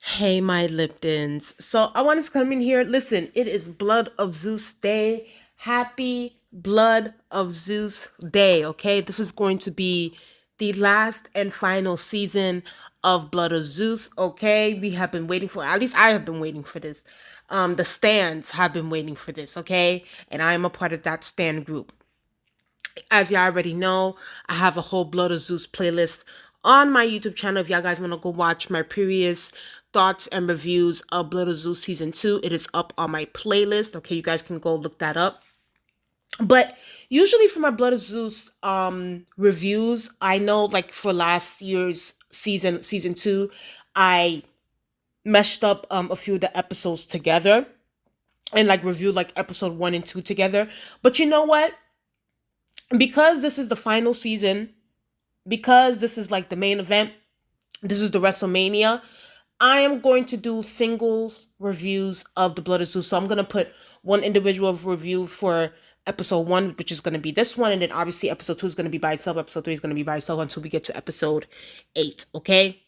Hey, my Liptons. So I want to come in here. Listen, it is Blood of Zeus Day. Happy Blood of Zeus Day, okay? This is going to be the last and final season of Blood of Zeus, okay? We have been waiting for, at least I have been waiting for this. The stands have been waiting for this, okay? And I am a part of that stand group. As y'all already know, I have a whole Blood of Zeus playlist on my YouTube channel. If y'all guys want to go watch my previous thoughts and reviews of Blood of Zeus Season 2, it is up on my playlist. Okay, you guys can go look that up. But usually for my Blood of Zeus reviews, I know like for last year's season 2, I meshed up a few of the episodes together and like reviewed like episode 1 and 2 together. But you know what? Because this is the final season, because this is like the main event, this is the WrestleMania, I am going to do singles reviews of the Blood of Zeus. So I'm going to put one individual review for episode 1, which is going to be this one, and then obviously episode 2 is going to be by itself, episode 3 is going to be by itself until we get to episode 8, okay?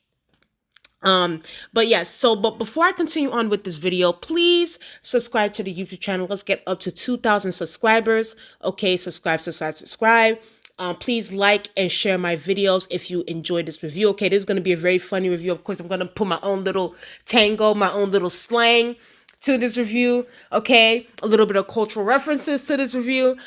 But yes, but before I continue on with this video, please subscribe to the YouTube channel. Let's get up to 2,000 subscribers. Okay, subscribe. Please like and share my videos if you enjoyed this review. Okay, this is going to be a very funny review. Of course, I'm going to put my own little tango, my own little slang to this review. Okay, a little bit of cultural references to this review.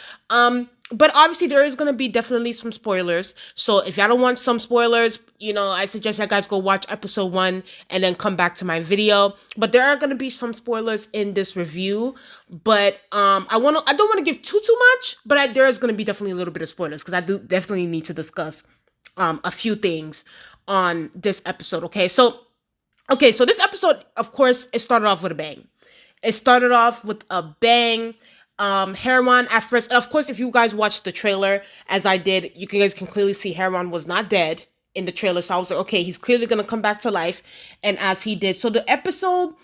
But obviously there is going to be definitely some spoilers. So if y'all don't want some spoilers, you know, I suggest you guys go watch episode 1 and then come back to my video. But there are going to be some spoilers in this review. But I don't want to give too much, but there is going to be definitely a little bit of spoilers because I do definitely need to discuss a few things on this episode. Okay, so this episode, of course, it started off with a bang. It started off with a bang. Heron at first, and of course, if you guys watched the trailer, as I did, you guys can clearly see Heron was not dead in the trailer. So I was like, okay, he's clearly gonna come back to life, and as he did. So the episode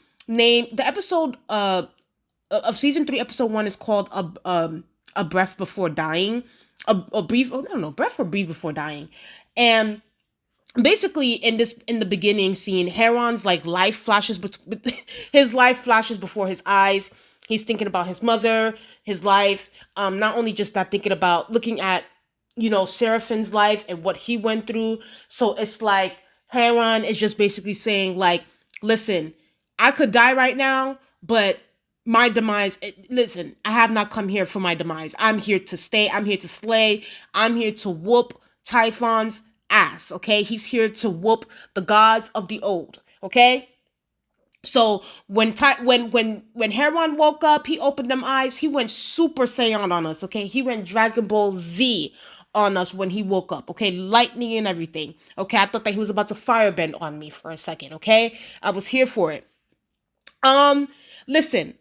of season 3, episode 1 is called a breath before dying, a brief. Oh, I don't know, breath or breathe before dying, and basically in the beginning scene, Heron's like life flashes, but his life flashes before his eyes. He's thinking about his mother, his life. Not only just that, thinking about looking at, you know, Seraphine's life and what he went through. So it's like Heron is just basically saying like, listen, I could die right now, but my demise, listen, I have not come here for my demise. I'm here to stay. I'm here to slay. I'm here to whoop Typhon's ass, okay? He's here to whoop the gods of the old, okay? So when Heron woke up, he opened them eyes. He went Super Saiyan on us, okay? He went Dragon Ball Z on us when he woke up, okay? Lightning and everything, okay? I thought that he was about to firebend on me for a second, okay? I was here for it. Listen,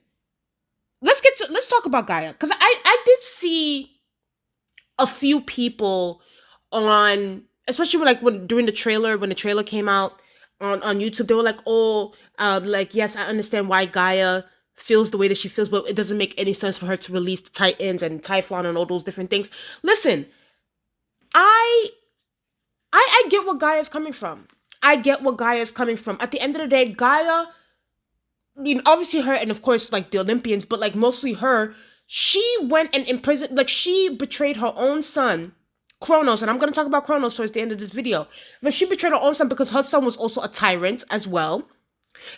let's talk about Gaia, because I did see a few people on, especially when during the trailer, when the trailer came out on YouTube, they were like, oh, like, yes, I understand why Gaia feels the way that she feels, but it doesn't make any sense for her to release the Titans and Typhon and all those different things. Listen, I get what Gaia's coming from. I get what Gaia's coming from. At the end of the day, Gaia, I mean, obviously her, and of course, like, the Olympians, but, like, mostly her, she went and imprisoned, like, she betrayed her own son, Kronos, and I'm going to talk about Kronos towards the end of this video, but she betrayed her own son because her son was also a tyrant as well,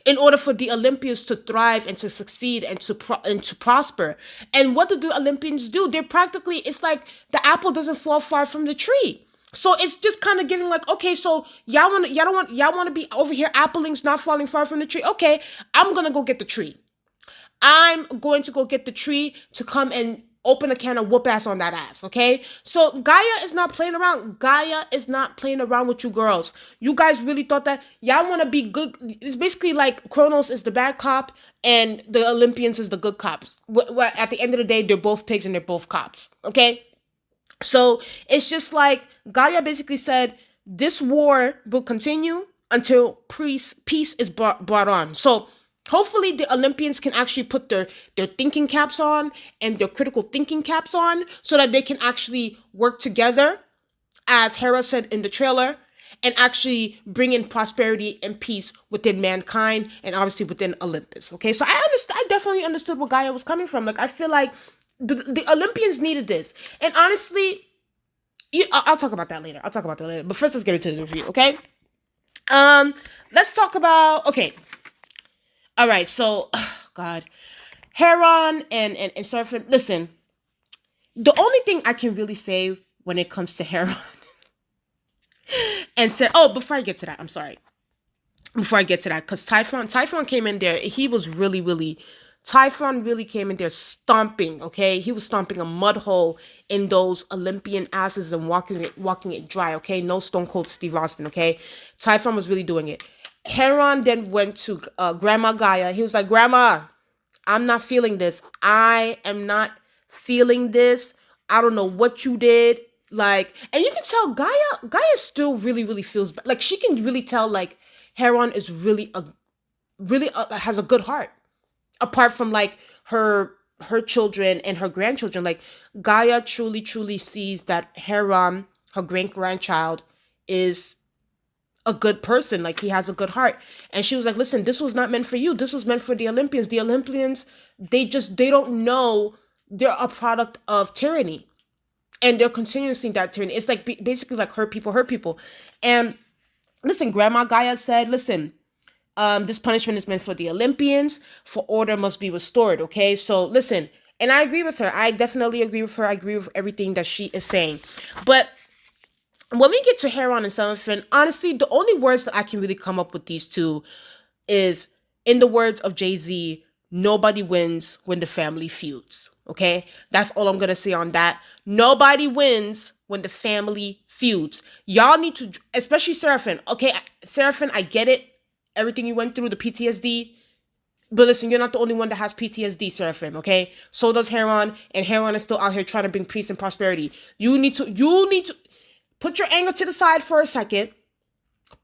in order for the Olympians to thrive and to succeed and to prosper. And what do the Olympians do? They're practically, it's like the apple doesn't fall far from the tree. So it's just kind of giving like, okay, so y'all want to be over here, applings not falling far from the tree. Okay, I'm going to go get the tree. I'm going to go get the tree to come and open a can of whoop ass on that ass, okay? So Gaia is not playing around. Gaia is not playing around with you girls. You guys really thought that y'all want to be good. It's basically like Kronos is the bad cop and the Olympians is the good cops. At the end of the day, they're both pigs and they're both cops, okay? So it's just like Gaia basically said, this war will continue until peace is brought on. So hopefully the Olympians can actually put their thinking caps on and their critical thinking caps on so that they can actually work together, as Hera said in the trailer, and actually bring in prosperity and peace within mankind and obviously within Olympus. Okay, so I definitely understood where Gaia was coming from. Like I feel like the Olympians needed this, and honestly, I'll talk about that later. I'll talk about that later. But first, let's get into the review. Okay. Let's talk about. Okay. All right. So, God, Heron and Seraphim. Listen, the only thing I can really say when it comes to Heron and said, oh, before I get to that, I'm sorry. Before I get to that, because Typhon came in there. He was really. Typhon really came in there stomping, okay? He was stomping a mud hole in those Olympian asses and walking it dry, okay? No Stone Cold Steve Austin, okay? Typhon was really doing it. Heron then went to Grandma Gaia. He was like, Grandma, I'm not feeling this. I am not feeling this. I don't know what you did. Like, and you can tell Gaia still really feels bad. Like, she can really tell, like, Heron is really has a good heart. Apart from like her children and her grandchildren, like Gaia truly sees that Heron, her great-grandchild, is a good person. Like he has a good heart. And she was like, listen, this was not meant for you. This was meant for the Olympians. The Olympians, they don't know they're a product of tyranny. And they're continuously that tyranny. It's like basically like hurt people. And listen, Grandma Gaia said, listen, this punishment is meant for the Olympians, for order must be restored, okay? So, listen, and I agree with her. I definitely agree with her. I agree with everything that she is saying. But when we get to Heron and Seraphim, honestly, the only words that I can really come up with these two is, in the words of Jay-Z, nobody wins when the family feuds, okay? That's all I'm going to say on that. Nobody wins when the family feuds. Y'all need to, especially Seraphim, okay? Seraphim, I get it. Everything you went through, the PTSD. But listen, you're not the only one that has PTSD, Seraphim, okay? So does Heron, and Heron is still out here trying to bring peace and prosperity. You need to put your anger to the side for a second.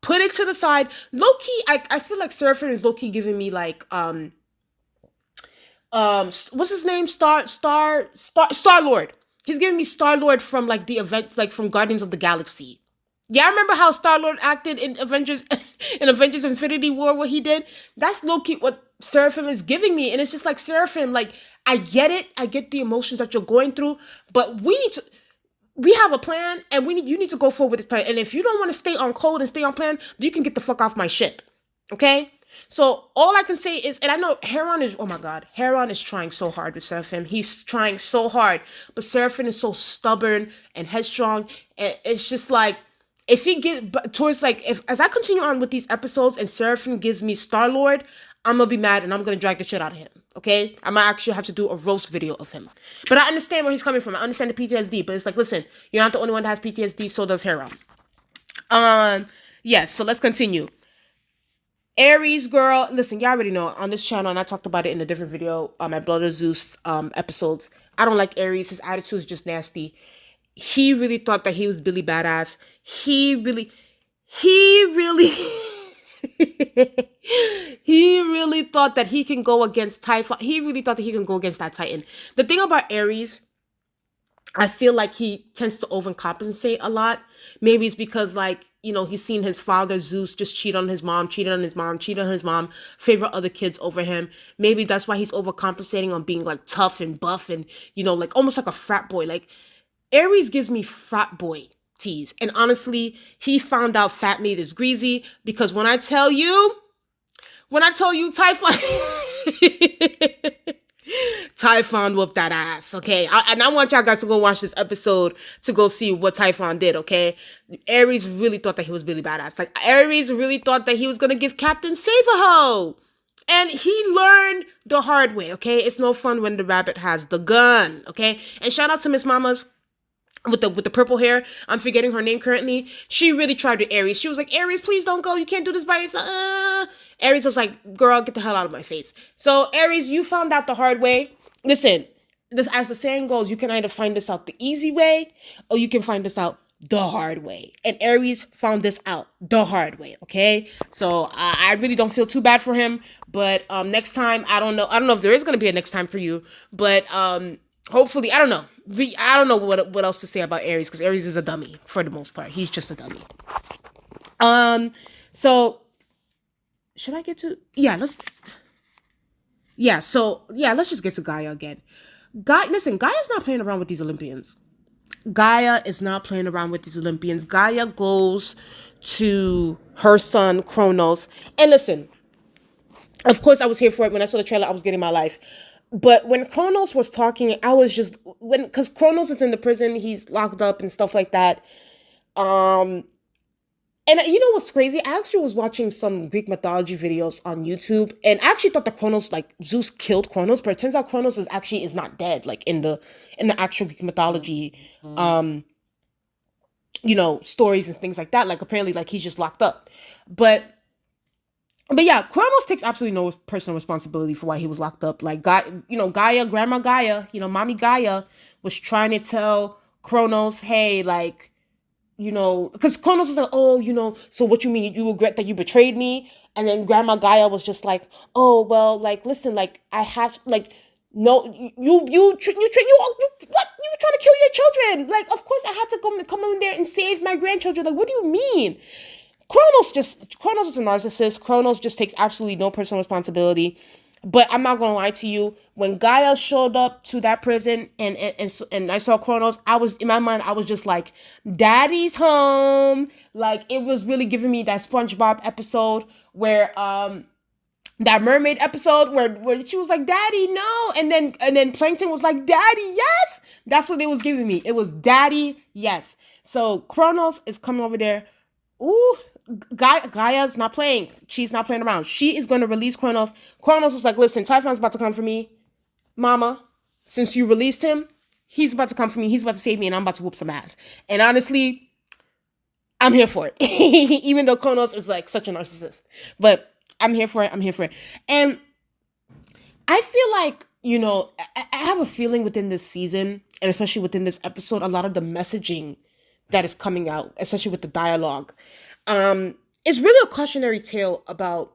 Put it to the side. Low-key, I feel like Seraphim is low-key giving me like, what's his name? Star-Lord. He's giving me Star-Lord from like the events, like from Guardians of the Galaxy. Yeah, I remember how Star-Lord acted in Avengers Infinity War, what he did. That's low-key what Seraphim is giving me. And it's just like, Seraphim, like, I get it. I get the emotions that you're going through. But we have a plan, and you need to go forward with this plan. And if you don't want to stay on code and stay on plan, you can get the fuck off my ship. Okay? So all I can say is, and I know Heron is, oh my God, Heron is trying so hard with Seraphim. He's trying so hard. But Seraphim is so stubborn and headstrong. And it's just like, if he get towards like, as I continue on with these episodes and Seraphim gives me Star-Lord, I'm gonna be mad and I'm gonna drag the shit out of him. Okay? I'm gonna actually have to do a roast video of him. But I understand where he's coming from. I understand the PTSD, but it's like, listen, you're not the only one that has PTSD, so does Heron. Yes, so let's continue. Aries girl, listen, y'all already know on this channel, and I talked about it in a different video, my Blood of Zeus episodes. I don't like Aries. His attitude is just nasty. He really thought that he was Billy Badass. He really he really thought that he can go against Typhon. He really thought that he can go against that Titan. The thing about Aries, I feel like he tends to overcompensate a lot. Maybe it's because, like, you know, he's seen his father Zeus just cheat on his mom, favor other kids over him. Maybe that's why he's overcompensating on being like tough and buff and, you know, like almost like a frat boy. Like, Aries gives me frat boy tease. And honestly, he found out fat meat is greasy, because when I tell you Typhon, Typhon whooped that ass, okay? And I want y'all guys to go watch this episode to go see what Typhon did, okay? Aries really thought that he was Billy Badass. Like, Aries really thought that he was gonna give Captain Save a Hoe. And he learned the hard way, okay? It's no fun when the rabbit has the gun, okay? And shout out to Miss Mamas with the purple hair. I'm forgetting her name currently. She really tried to Aries. She was like, Aries, please don't go. You can't do this by yourself. Aries was like, girl, get the hell out of my face. So Aries, you found out the hard way. Listen, as the saying goes, you can either find this out the easy way or you can find this out the hard way. And Aries found this out the hard way, okay? So I really don't feel too bad for him. But next time, I don't know if there is going to be a next time for you. But hopefully, I don't know. I don't know what else to say about Aries, because Aries is a dummy for the most part. He's just a dummy. Um, so should I get to let's just get to Gaia again. Listen, Gaia's not playing around with these Olympians. Gaia is not playing around with these Olympians. Gaia goes to her son Kronos. And listen, of course I was here for it. When I saw the trailer, I was getting my life. But when Kronos was talking, I was just because Kronos is in the prison, he's locked up and stuff like that. Um, And you know what's crazy? I actually was watching some Greek mythology videos on YouTube, and I actually thought that Kronos, like Zeus, killed Kronos, but it turns out Kronos is not dead, like in the actual Greek mythology, um, stories and things like that. Like apparently, like he's just locked up, but yeah, Kronos takes absolutely no personal responsibility for why he was locked up. Like Gaia, Grandma Gaia, Mommy Gaia was trying to tell Kronos, hey, like because Kronos was like, oh, so what you mean? You regret that you betrayed me? And then Grandma Gaia was just like, oh, well, like, listen, like, I have, like, no, what? You were trying to kill your children. Like, of course I had to come in there and save my grandchildren. Like, what do you mean? Kronos is a narcissist. Kronos just takes absolutely no personal responsibility. But I'm not gonna lie to you. When Gaia showed up to that prison and I saw Kronos, I was in my mind. I was just like, "Daddy's home." Like it was really giving me that SpongeBob episode where that mermaid episode where she was like, "Daddy, no," and then Plankton was like, "Daddy, yes." That's what it was giving me. It was Daddy, yes. So Kronos is coming over there. Ooh, Gaia's not playing. She's not playing around. She is going to release Kronos. Kronos is like, listen, Typhon's about to come for me. Mama, since you released him, he's about to come for me. He's about to save me, and I'm about to whoop some ass. And honestly, I'm here for it. Even though Kronos is like such a narcissist. But I'm here for it. I'm here for it. And I feel like, I have a feeling within this season, and especially within this episode, a lot of the messaging that is coming out, especially with the dialogue, is really a cautionary tale about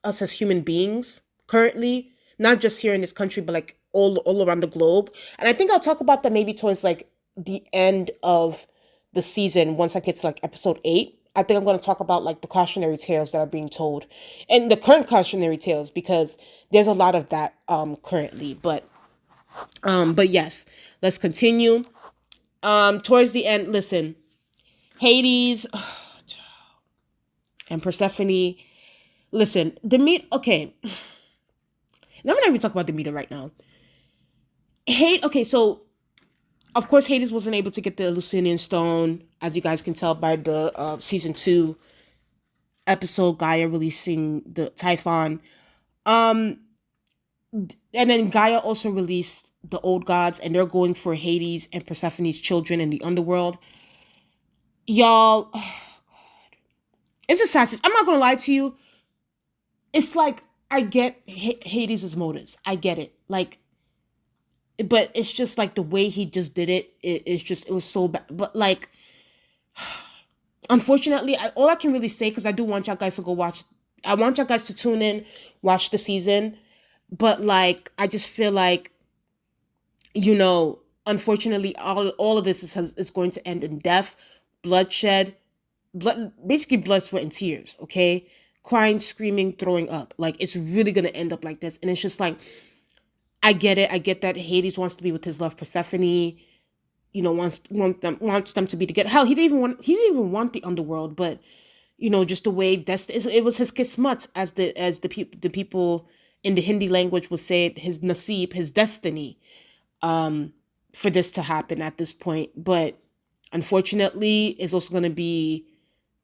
us as human beings currently, not just here in this country, but like all around the globe. And I think I'll talk about that maybe towards like the end of the season once I get to like episode 8. I think I'm going to talk about like the cautionary tales that are being told and the current cautionary tales because there's a lot of that currently. But yes, let's continue. Towards the end, listen, Hades and Persephone. Listen, okay. Now I'm not even talking about Demeter right now. Okay, so of course Hades wasn't able to get the Lucinian stone, as you guys can tell by the season 2 episode Gaia releasing the Typhon. And then Gaia also released the old gods, and they're going for Hades and Persephone's children in the underworld. Y'all, it's a sad. I'm not gonna lie to you. It's like I get Hades' motives. I get it. Like, but it's just like the way he just did it. It was so bad. But like, unfortunately, all I can really say, because I do want y'all guys to go watch. I want y'all guys to tune in, watch the season. But like, I just feel like, unfortunately, all of this is going to end in death, bloodshed, basically blood, sweat, and tears. Okay, crying, screaming, throwing up. Like it's really gonna end up like this, and it's just like, I get it. I get that Hades wants to be with his love Persephone. Wants them to be together. Hell, he didn't even want the underworld, but just the way it was his kismet, as the people in the Hindi language would say it, his nasib, his destiny, for this to happen at this point. But unfortunately, it's also going to be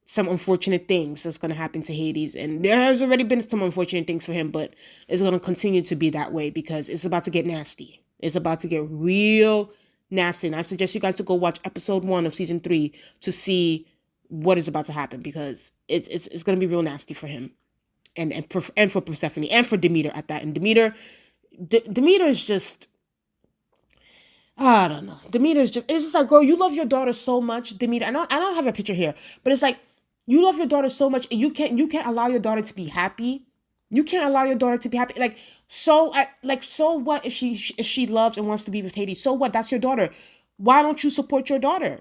some unfortunate things that's going to happen to Hades. And there has already been some unfortunate things for him, but it's going to continue to be that way because it's about to get nasty. It's about to get real nasty. And I suggest you guys to go watch episode 1 of season 3 to see what is about to happen because it's going to be real nasty for him and for Persephone and for Demeter at that. And Demeter is just, I don't know. Demeter is just, it's just like, girl, you love your daughter so much, Demeter. I don't have a picture here, but it's like, you love your daughter so much and you can't allow your daughter to be happy. You can't allow your daughter to be happy. So what if she loves and wants to be with Hades? So what? That's your daughter. Why don't you support your daughter?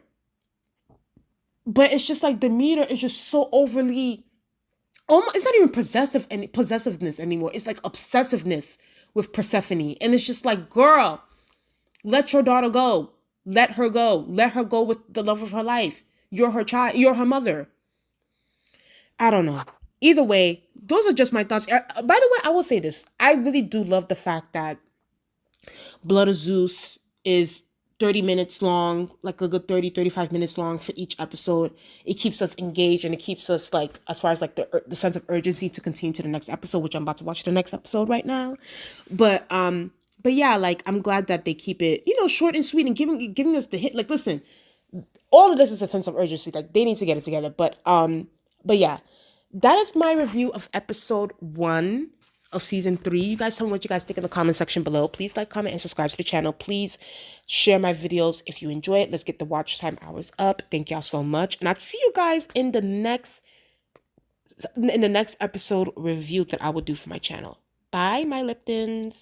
but it's just like Demeter is just so overly, almost, it's not even possessiveness anymore. It's like obsessiveness with Persephone. And it's just like, girl, let your daughter go. Let her go. Let her go with the love of her life. You're her child. You're her mother. I don't know. Either way, those are just my thoughts. By the way, I will say this. I really do love the fact that Blood of Zeus is 30 minutes long, like a good 30-35 minutes long for each episode. It keeps us engaged, and it keeps us like, as far as like the sense of urgency to continue to the next episode, which I'm about to watch the next episode right now. But yeah, like I'm glad that they keep it, short and sweet, and giving us the hit. Like, listen, all of this is a sense of urgency. Like, they need to get it together. But yeah, that is my review of episode 1 of season 3. You guys tell me what you guys think in the comment section below. Please like, comment, and subscribe to the channel. Please share my videos if you enjoy it. Let's get the watch time hours up. Thank y'all so much, and I'll see you guys in the next episode review that I will do for my channel. Bye, my Liptons.